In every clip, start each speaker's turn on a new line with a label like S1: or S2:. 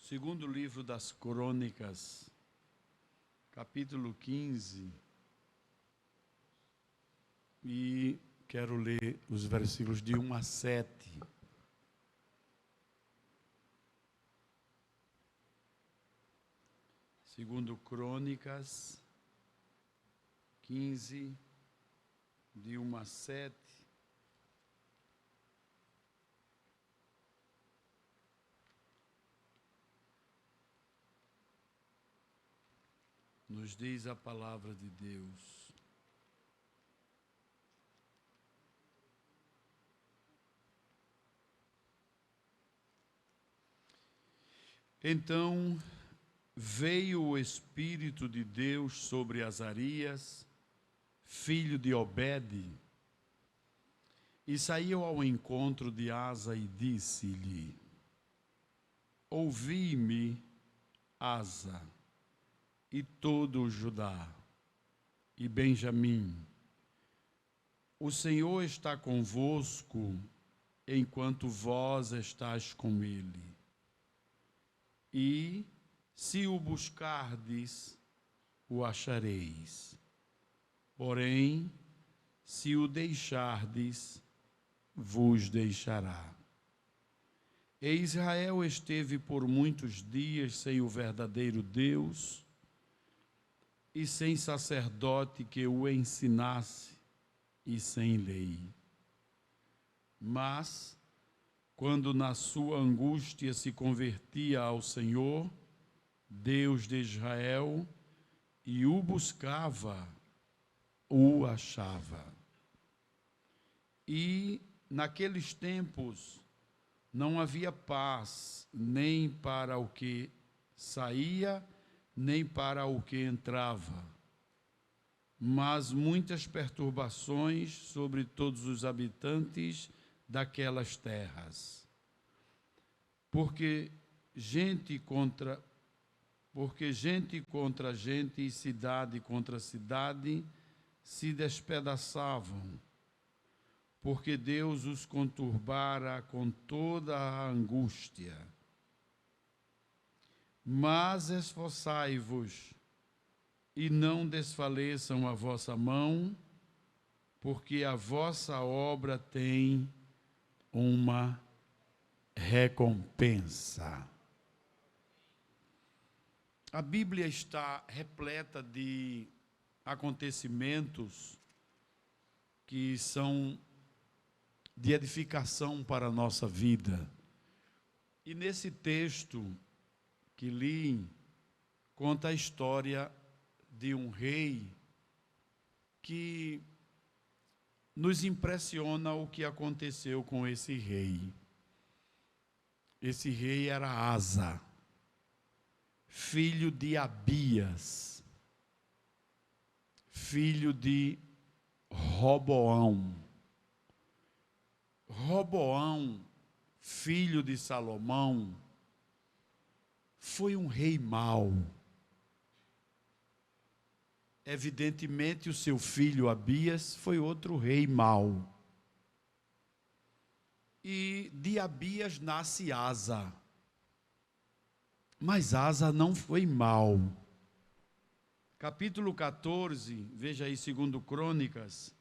S1: Segundo livro das Crônicas, capítulo 15, e quero ler os versículos de 1 a 7. Segundo Crônicas 15, de 1 a 7. Nos diz a palavra de Deus: Então veio o Espírito de Deus sobre Azarias, filho de Obede, e saiu ao encontro de Asa e disse-lhe: Ouvi-me, Asa, e todo o Judá e Benjamim. O Senhor está convosco, enquanto vós estáis com ele. E, se o buscardes, o achareis. Porém, se o deixardes, vos deixará. E Israel esteve por muitos dias sem o verdadeiro Deus e sem sacerdote que o ensinasse e sem lei. Mas, quando na sua angústia se convertia ao Senhor, Deus de Israel, e o buscava, o achava. E, naqueles tempos, não havia paz, nem para o que saía, nem para o que entrava, mas muitas perturbações sobre todos os habitantes daquelas terras. Porque gente contra gente e cidade contra cidade se despedaçavam, porque Deus os conturbara com toda a angústia. Mas esforçai-vos e não desfaleçam a vossa mão, porque a vossa obra tem uma recompensa. A Bíblia está repleta de acontecimentos que são de edificação para a nossa vida. E nesse texto que li, conta a história de um rei que nos impressiona o que aconteceu com esse rei. Esse rei era Asa, filho de Abias, filho de Roboão. Roboão, filho de Salomão, foi um rei mau. Evidentemente, o seu filho Abias foi outro rei mau. E de Abias nasce Asa. Mas Asa não foi mau. Capítulo 14, veja aí, 2 Crônicas,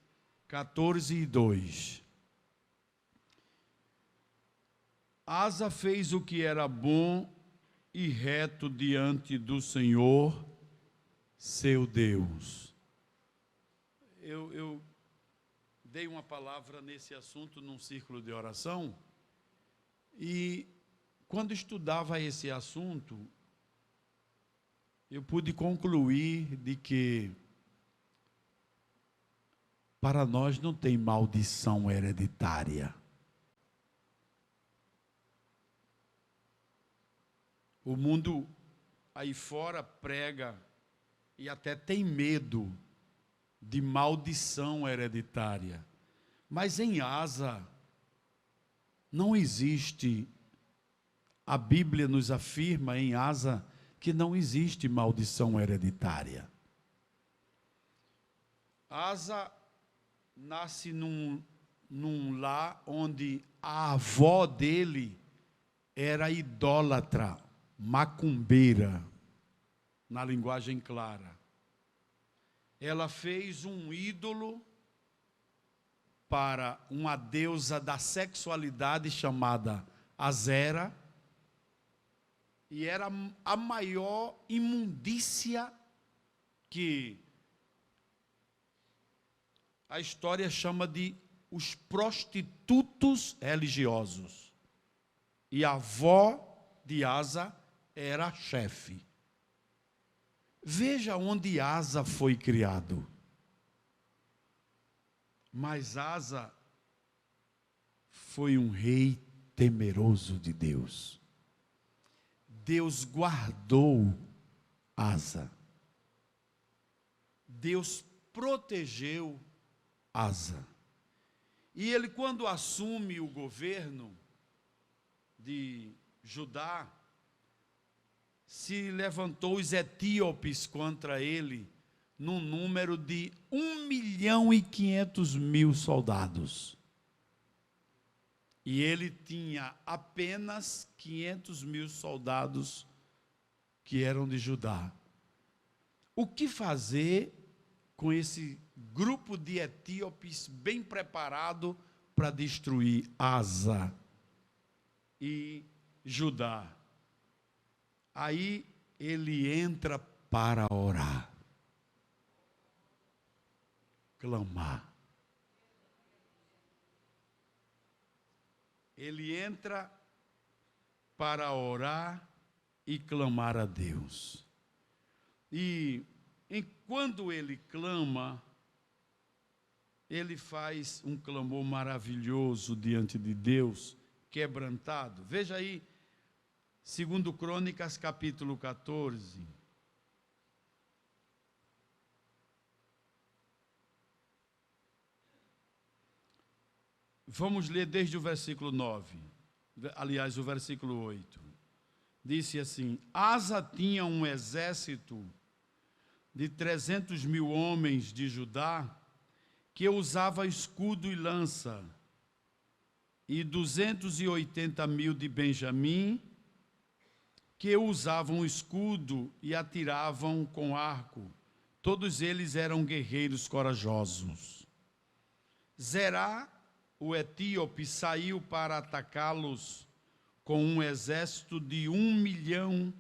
S1: 14 e 2. Asa fez o que era bom e reto diante do Senhor, seu Deus. Eu dei uma palavra nesse assunto num círculo de oração, e quando estudava esse assunto, eu pude concluir de que para nós não tem maldição hereditária. O mundo aí fora prega e até tem medo de maldição hereditária. Mas em Asa não existe, a Bíblia nos afirma em Asa que não existe maldição hereditária. Asa nasce num lar onde a avó dele era idólatra, macumbeira, na linguagem clara. Ela fez um ídolo para uma deusa da sexualidade chamada Azera, e era a maior imundícia que a história chama de os prostitutos religiosos. E a avó de Asa era a chefe. Veja onde Asa foi criado. Mas Asa foi um rei temeroso de Deus. Deus guardou Asa. Deus protegeu Asa. E ele, quando assume o governo de Judá, se levantou os etíopes contra ele, num número de 1.500.000 soldados. E ele tinha apenas 500.000 soldados que eram de Judá. O que fazer com esse grupo de etíopes bem preparado para destruir Asa e Judá? Aí ele entra para orar, clamar. Ele entra para orar e clamar a Deus. E enquanto ele clama, ele faz um clamor maravilhoso diante de Deus, quebrantado. Veja aí, 2 Crônicas, capítulo 14. Vamos ler desde o versículo 9, aliás, o versículo 8. Disse assim: Asa tinha um exército de 300.000 homens de Judá, que usava escudo e lança, e 280.000 de Benjamim, que usavam escudo e atiravam com arco. Todos eles eram guerreiros corajosos. Zerá, o etíope, saiu para atacá-los com um exército de 1.000.000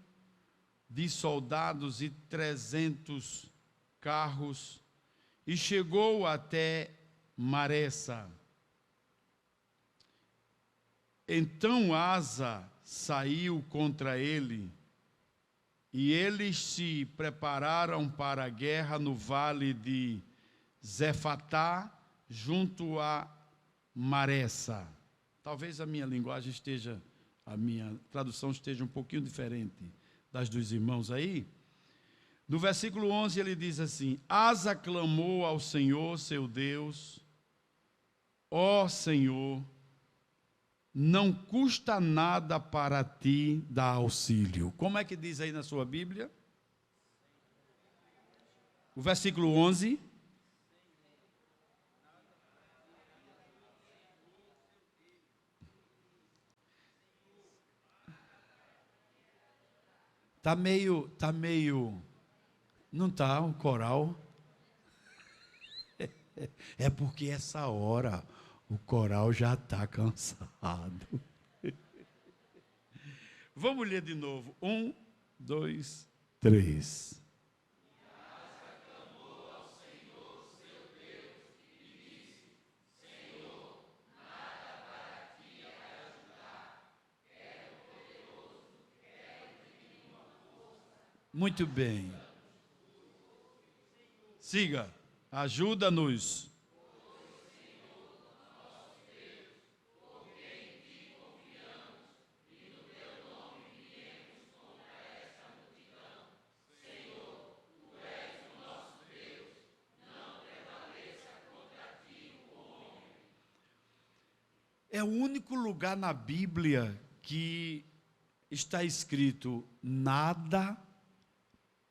S1: de soldados e 300 carros, e chegou até Maressa. Então Asa saiu contra ele, e eles se prepararam para a guerra no vale de Zefatá, junto a Maressa. Talvez a minha linguagem esteja, a minha tradução esteja um pouquinho diferente das dos irmãos aí. No versículo 11 ele diz assim: Asa clamou ao Senhor, seu Deus: ó Senhor, não custa nada para ti dar auxílio. Como é que diz aí na sua Bíblia? O versículo 11. Tá meio, não tá o coral? É porque essa hora o coral já está cansado. Vamos ler de novo. 1, 2, 3. Muito bem. Siga. Ajuda-nos. É o único lugar na Bíblia que está escrito: nada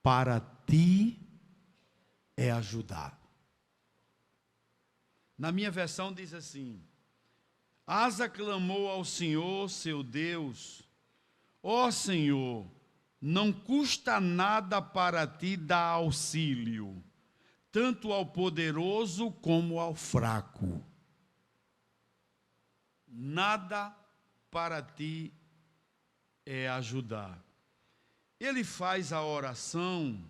S1: para ti é ajudar. Na minha versão diz assim: Asa clamou ao Senhor, seu Deus: ó Senhor, não custa nada para ti dar auxílio, tanto ao poderoso como ao fraco. Nada para ti é ajudar. Ele faz a oração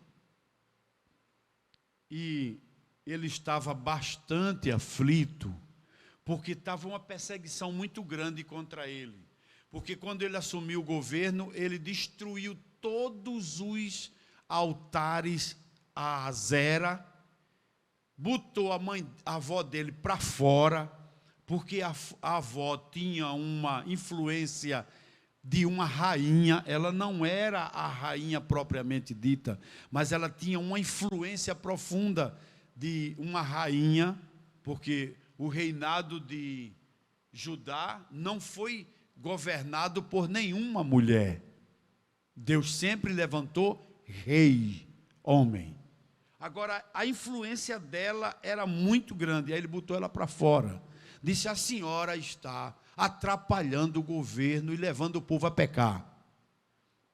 S1: e ele estava bastante aflito, porque estava uma perseguição muito grande contra ele. Porque quando ele assumiu o governo, ele destruiu todos os altares a Azera, botou a avó dele para fora, porque a avó tinha uma influência de uma rainha. Ela não era a rainha propriamente dita, mas ela tinha uma influência profunda de uma rainha, porque o reinado de Judá não foi governado por nenhuma mulher. Deus sempre levantou rei, homem. Agora, a influência dela era muito grande, aí ele botou ela para fora. Disse: a senhora está atrapalhando o governo e levando o povo a pecar.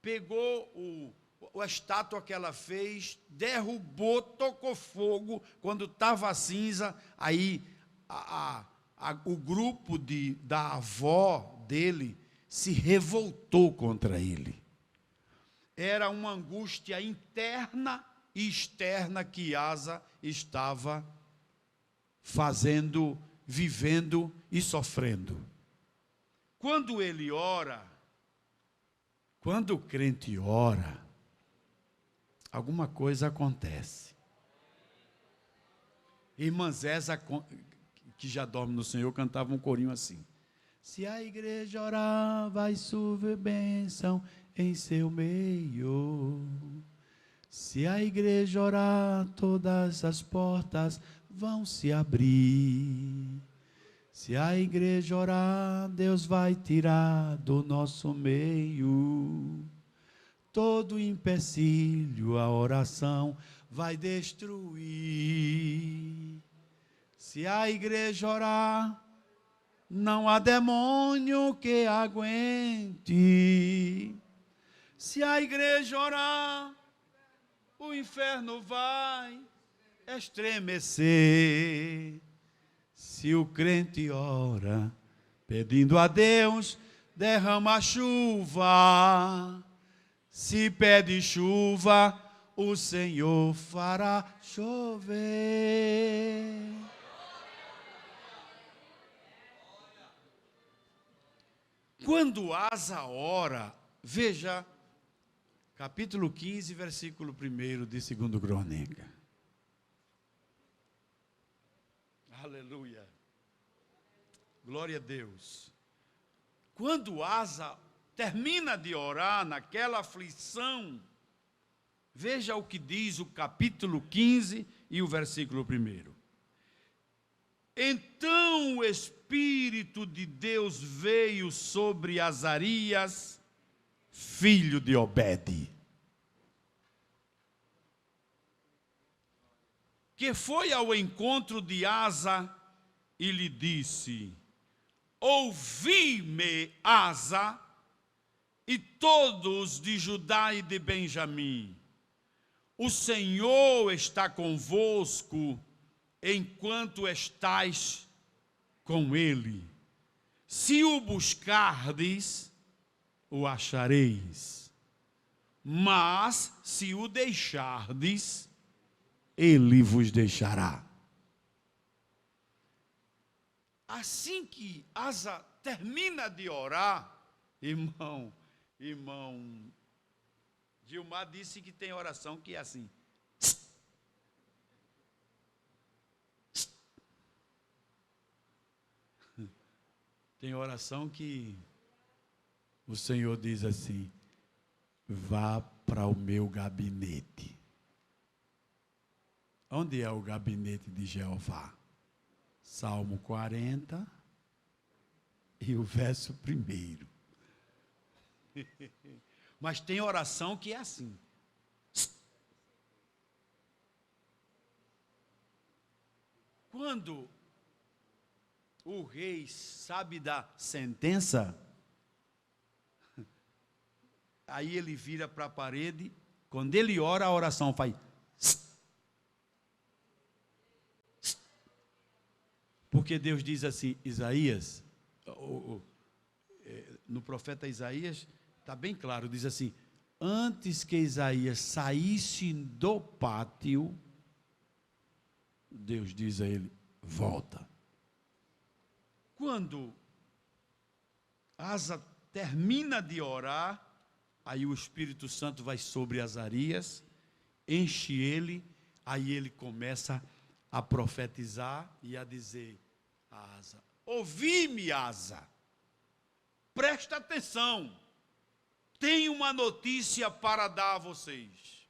S1: Pegou a estátua que ela fez, derrubou, tocou fogo. Quando estava cinza, aí o grupo da avó dele se revoltou contra ele. Era uma angústia interna e externa que Asa estava fazendo, vivendo e sofrendo. Quando ele ora, quando o crente ora, alguma coisa acontece. Irmã Zéza, que já dorme no Senhor, cantava um corinho assim: se a igreja orar, vai chover bênção em seu meio. Se a igreja orar, todas as portas vão se abrir. Se a igreja orar, Deus vai tirar do nosso meio todo empecilho, a oração vai destruir. Se a igreja orar, não há demônio que aguente. Se a igreja orar, o inferno vai estremecer. Se o crente ora, pedindo a Deus, derrama a chuva. Se pede chuva, o Senhor fará chover. Quando Asa ora, veja, capítulo 15, versículo 1 de 2 Crônica. Aleluia. Glória a Deus. Quando Asa termina de orar naquela aflição, veja o que diz o capítulo 15 e o versículo 1. Então o Espírito de Deus veio sobre Azarias, filho de Obede, que foi ao encontro de Asa e lhe disse: ouvi-me, Asa, e todos de Judá e de Benjamim, o Senhor está convosco enquanto estais com ele. Se o buscardes, o achareis, mas se o deixardes, ele vos deixará. Assim que Asa termina de orar, irmão Gilmar disse que tem oração que é assim. Tem oração que o Senhor diz assim: vá para o meu gabinete. Onde é o gabinete de Jeová? Salmo 40 e o verso 1. Mas tem oração que é assim. Quando o rei sabe da sentença, aí ele vira para a parede. Quando ele ora, a oração faz... Porque Deus diz assim, Isaías, no profeta Isaías, está bem claro, diz assim, antes que Isaías saísse do pátio, Deus diz a ele, volta. Quando Asa termina de orar, aí o Espírito Santo vai sobre Azarias, enche ele, aí ele começa a profetizar e a dizer a Asa, ouvi-me, Asa, presta atenção, tenho uma notícia para dar a vocês.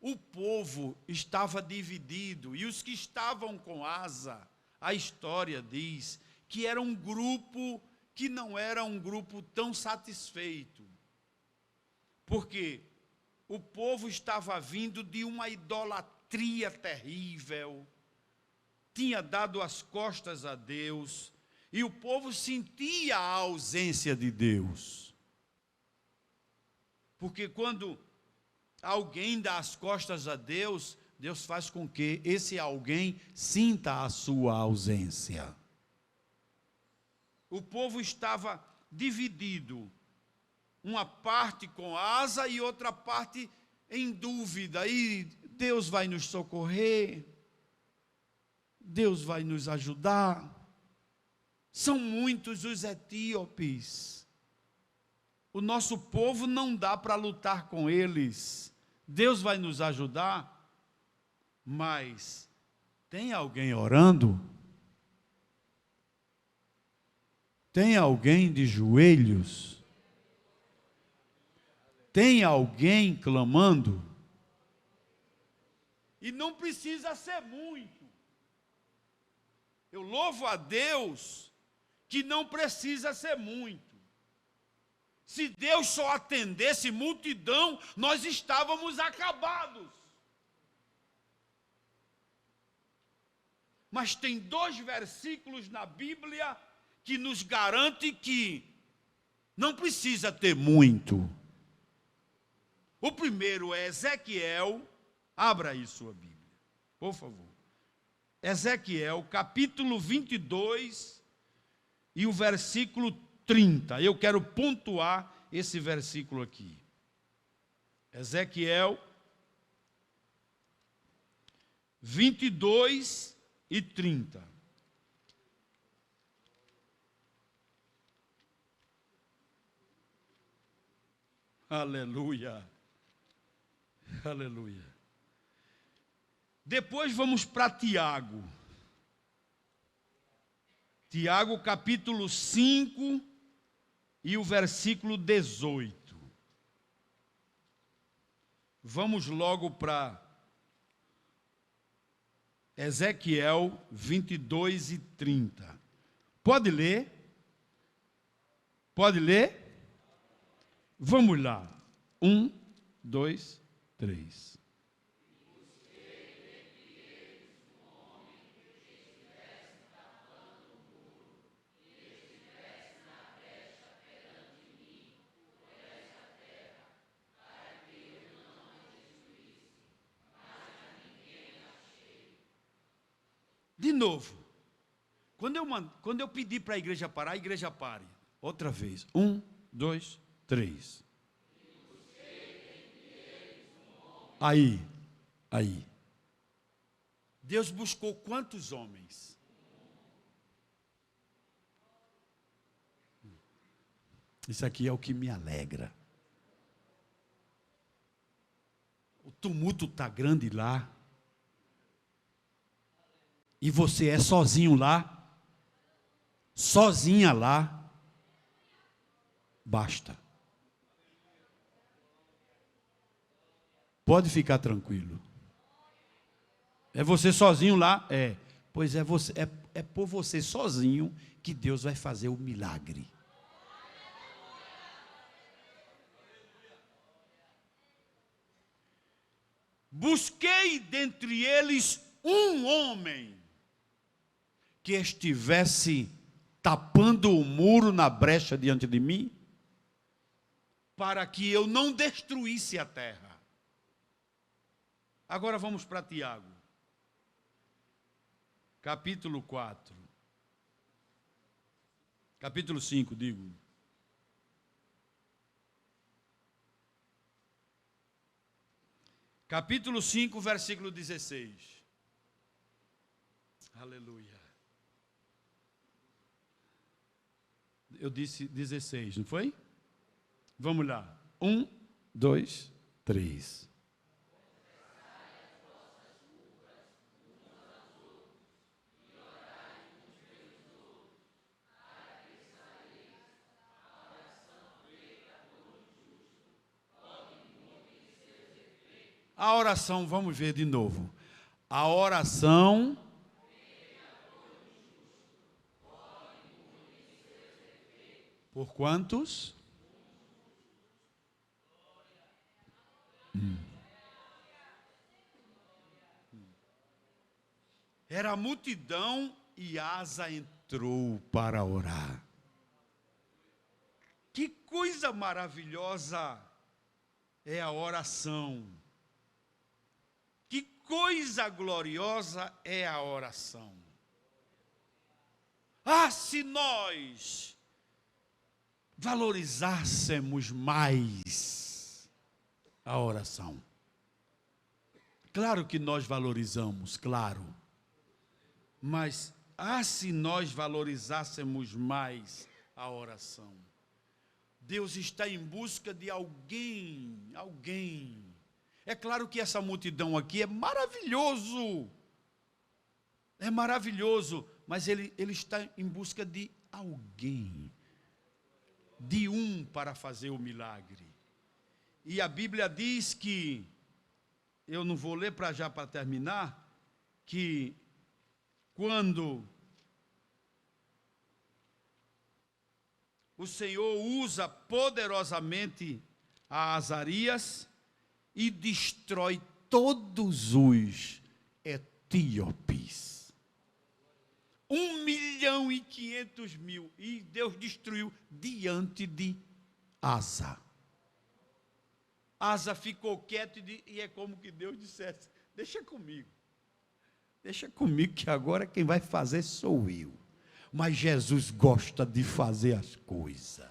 S1: O povo estava dividido, e os que estavam com Asa, a história diz que era um grupo que não era um grupo tão satisfeito, porque o povo estava vindo de uma idolatria terrível, tinha dado as costas a Deus, e o povo sentia a ausência de Deus. Porque quando alguém dá as costas a Deus, Deus faz com que esse alguém sinta a sua ausência. O povo estava dividido, uma parte com Asa e outra parte em dúvida, e Deus vai nos socorrer, Deus vai nos ajudar. São muitos os etíopes, o nosso povo não dá para lutar com eles, Deus vai nos ajudar, mas tem alguém orando? Tem alguém de joelhos? Tem alguém clamando? E não precisa ser muito. Eu louvo a Deus que não precisa ser muito. Se Deus só atendesse multidão, nós estávamos acabados. Mas tem 2 versículos na Bíblia que nos garante que não precisa ter muito. O primeiro é Ezequiel, abra aí sua Bíblia, por favor. Ezequiel, capítulo 22 e o versículo 30. Eu quero pontuar esse versículo aqui. Ezequiel 22 e 30. Aleluia. Aleluia. Depois vamos para Tiago. Tiago capítulo 5 e o versículo 18. Vamos logo para Ezequiel 22 e 30. Pode ler? Pode ler? Vamos lá. 1, 2, 3. De novo, quando eu pedi para a igreja parar, a igreja pare. Outra vez. 1, 2, 3. Aí. Deus buscou quantos homens? Isso aqui é o que me alegra. O tumulto está grande lá. E você é sozinho lá, sozinha lá, basta. Pode ficar tranquilo. É você sozinho lá? É. Pois é, é por você sozinho que Deus vai fazer o milagre. Busquei dentre eles um homem que estivesse tapando o muro na brecha diante de mim, para que eu não destruísse a terra. Agora vamos para Tiago, capítulo 4. Capítulo 5, digo. Capítulo 5, versículo 16. Aleluia. Eu disse 16, não foi? Vamos lá. 1, 2, 3. A oração, vamos ver de novo. A oração. Por quantos? Era a multidão e Asa entrou para orar. Que coisa maravilhosa é a oração. Que coisa gloriosa é a oração. Ah, se nós valorizássemos mais a oração. Claro que nós valorizamos, claro. Mas, se nós valorizássemos mais a oração. Deus está em busca de alguém. É claro que essa multidão aqui é maravilhoso. É maravilhoso, mas ele está em busca de alguém. De um para fazer o milagre. E a Bíblia diz que, eu não vou ler para terminar, que quando o Senhor usa poderosamente a Azarias e destrói todos os etíopes. 1.500.000. E Deus destruiu diante de Asa. Asa ficou quieto e é como que Deus dissesse: deixa comigo que agora quem vai fazer sou eu. Mas Jesus gosta de fazer as coisas.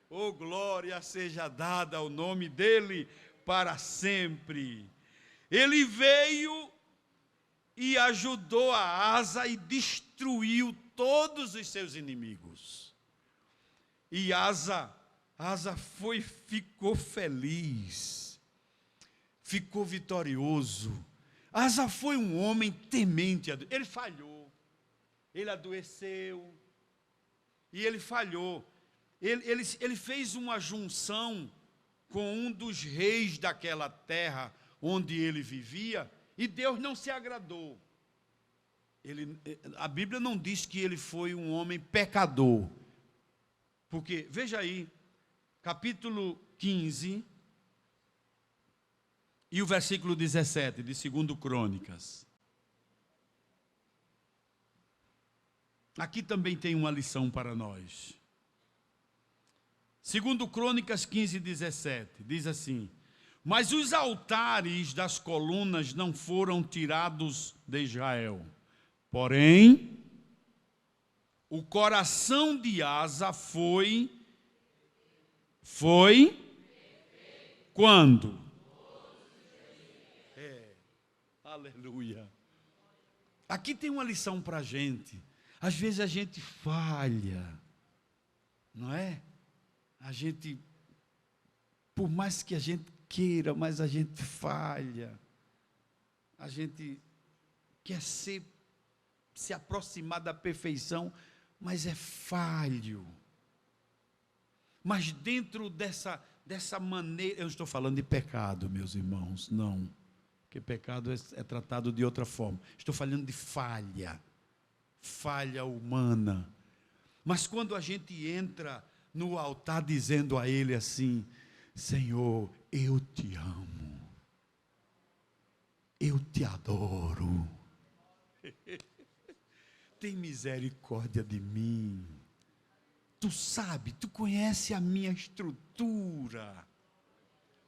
S1: Oh, glória seja dada ao nome dele para sempre. Ele veio e ajudou a Asa e destruiu todos os seus inimigos. E Asa ficou feliz, ficou vitorioso. Asa foi um homem temente a Deus. Ele falhou, ele adoeceu, e ele falhou. Ele fez uma junção com um dos reis daquela terra onde ele vivia, e Deus não se agradou. A Bíblia não diz que ele foi um homem pecador. Porque, veja aí, capítulo 15 e o versículo 17 de 2 Crônicas. Aqui também tem uma lição para nós. 2 Crônicas 15, 17, diz assim: mas os altares das colunas não foram tirados de Israel. Porém, o coração de Asa foi quando? Aleluia. Aqui tem uma lição para a gente. Às vezes a gente falha, não é? A gente, por mais que a gente queira, mas a gente falha. A gente quer se aproximar da perfeição, mas é falho. Mas dentro dessa maneira, eu não estou falando de pecado, meus irmãos, não. Porque pecado é tratado de outra forma. Estou falando de falha humana. Mas quando a gente entra no altar dizendo a Ele assim: Senhor, eu te amo, eu te adoro, tem misericórdia de mim, tu sabe, tu conhece a minha estrutura,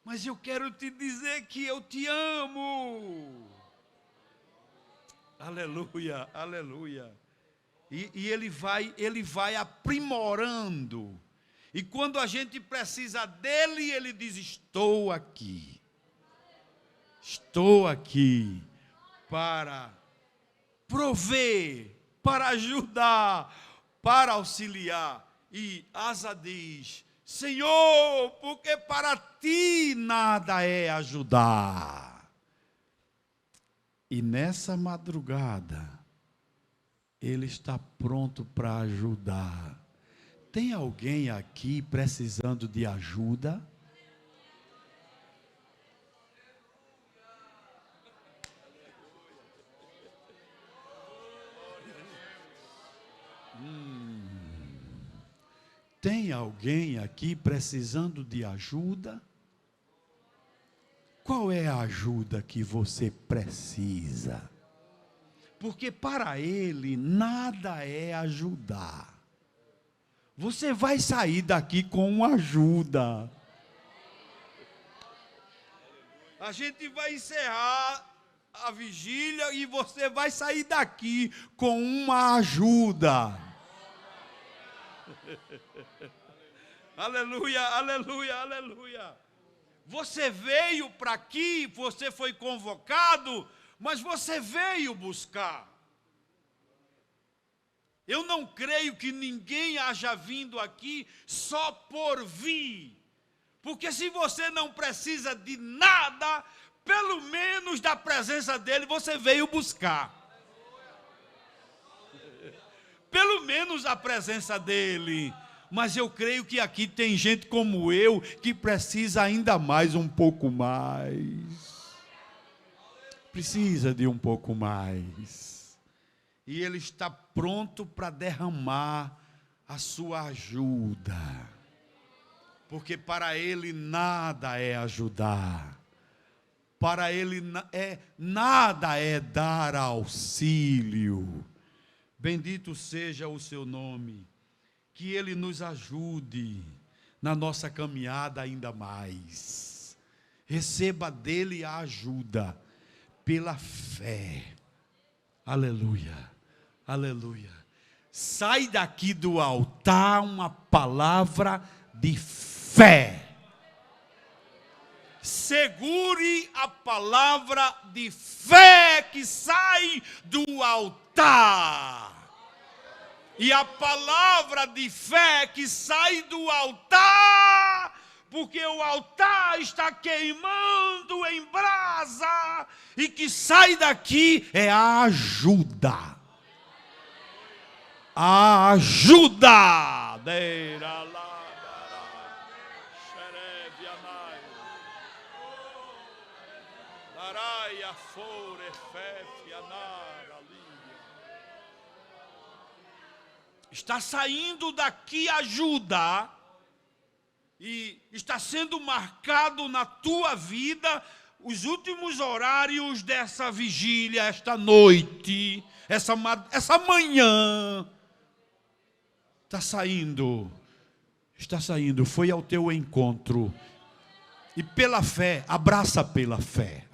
S1: mas eu quero te dizer que eu te amo. Aleluia, aleluia. E ele vai aprimorando. E quando a gente precisa dele, ele diz: estou aqui. Estou aqui para prover, para ajudar, para auxiliar. E Asa diz: Senhor, porque para ti nada é ajudar. E nessa madrugada, ele está pronto para ajudar. Tem alguém aqui precisando de ajuda? Tem alguém aqui precisando de ajuda? Qual é a ajuda que você precisa? Porque para ele nada é ajudar. Você vai sair daqui com uma ajuda. A gente vai encerrar a vigília e você vai sair daqui com uma ajuda. Aleluia, aleluia, aleluia. Você veio para aqui, você foi convocado, mas você veio buscar. Eu não creio que ninguém haja vindo aqui só por vir. Porque se você não precisa de nada, pelo menos da presença dele, você veio buscar. Pelo menos a presença dele. Mas eu creio que aqui tem gente como eu, que precisa ainda mais, um pouco mais. Precisa de um pouco mais. E ele está pronto para derramar a sua ajuda. Porque para ele nada é ajudar. Para ele nada é dar auxílio. Bendito seja o seu nome. Que ele nos ajude na nossa caminhada ainda mais. Receba dele a ajuda pela fé. Aleluia, aleluia. Sai daqui do altar uma palavra de fé. Segure a palavra de fé que sai do altar. E a palavra de fé que sai do altar, porque o altar está queimando em brasa, e que sai daqui é a ajuda. A ajuda. Está saindo daqui ajuda, e está sendo marcado na tua vida os últimos horários dessa vigília, esta noite, essa manhã. Está saindo, foi ao teu encontro. E pela fé, abraça pela fé,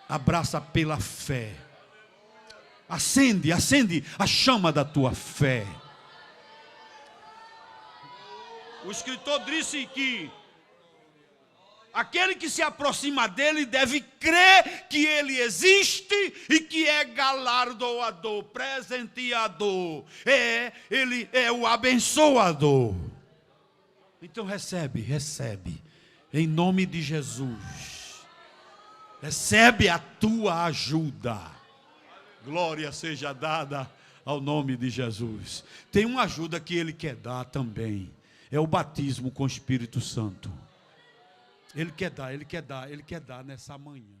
S1: abraça pela fé. Acende a chama da tua fé. O escritor disse que aquele que se aproxima dele deve crer que ele existe e que é galardoador, presenteador. Ele é o abençoador. Então recebe, em nome de Jesus. Recebe a tua ajuda. Glória seja dada ao nome de Jesus. Tem uma ajuda que ele quer dar também. É o batismo com o Espírito Santo. Ele quer dar nessa manhã.